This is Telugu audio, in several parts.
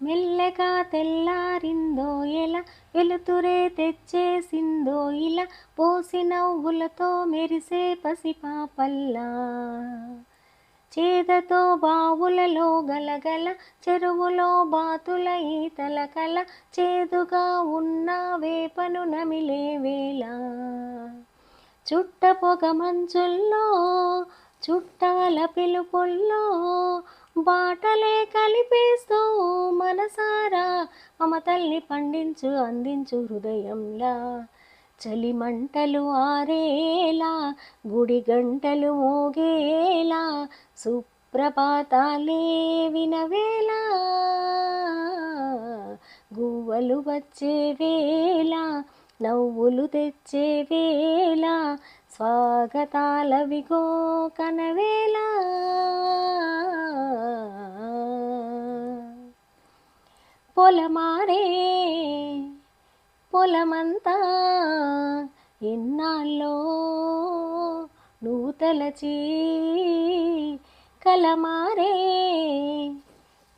మెల్లగా తెల్లారిందో ఎలా, వెలుతురే తెచ్చేసిందో ఇలా, పోసి నవ్వులతో మెరిసే పసిపాపల్లా. చేదతో బావులలో గలగల, చెరువులో బాతుల ఈతల కల, చేదుగా ఉన్న వేపను నమిలే వేళ. చుట్ట పొగ మంచుల్లో, చుట్టాల పిలుపుల్లో, బాటలే కలిపేస్తూ మనసారా మమతల్ని పండించు అందించు హృదయంలా. చలిమంటలు ఆరేలా, గుడి గంటలు మోగేలా, సుప్రభాతాలే వినవేళ, గువ్వలు వచ్చే వేళ, నవ్వులు తెచ్చే వేళ, స్వాగతాలవిగో కనవేళ. పొలమారే పొలమంతా ఎన్నాళ్ళో నువ్వు తలచి, కలమారే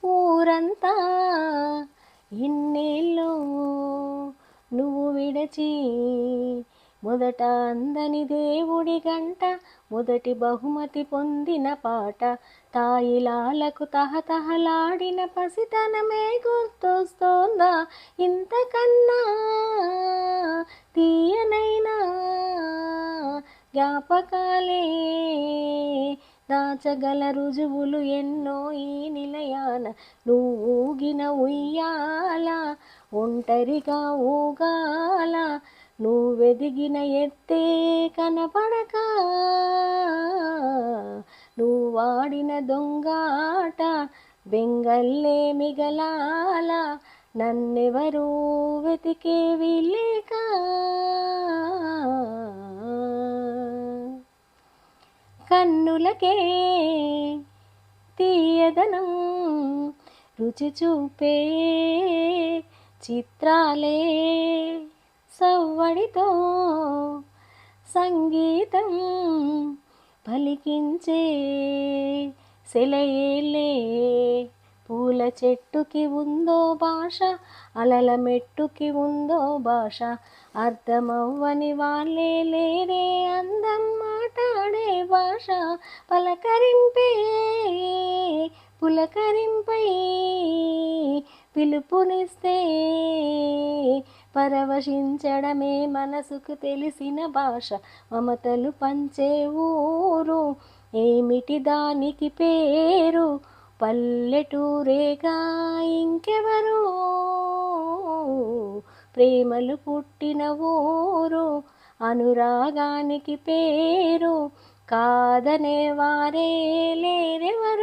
ఊరంతా ఇన్నేళ్ళో నువ్వు విడచి. మొదట అందని దేవుడి గంట, మొదటి బహుమతి పొందిన పాట, తాయిలాలకు తహతహలాడిన పసితనమే గుర్తొస్తోందా? ఇంతకన్నా తీయనైనా జ్ఞాపకాలే దాచగల రుజువులు ఎన్నో ఈ నిలయాన. నువ్వు ఊగిన ఉయ్యాల, ఒంటరిగా ఊగాల, నువ్వెదిగిన ఎత్తే కనపడక, నువ్వు వాడిన దొంగాట బెంగల్లే మిగలాల, నన్నెవరూ వెతికేవి లేక. కన్నులకే తీయదనం రుచి చూపే చిత్రాలే, సవ్వడితో సంగీతం పలికించే సెలయేలే. పూల చెట్టుకి ఉందో భాష, అలల మెట్టుకి ఉందో భాష, అర్థమవ్వని వాళ్ళే లేరే అందం మాట్లాడే భాష. పలకరింపే పులకరింపై పిలుపునిస్తే, పరవశించడమే మనసుకు తెలిసిన భాష. మమతలు పంచే ఊరు ఏమిటి దానికి పేరు, పల్లెటూరేగా ఇంకెవరు, ప్రేమలు పుట్టిన ఊరు అనురాగానికి పేరు, కాదనే వారే లేరెవరు.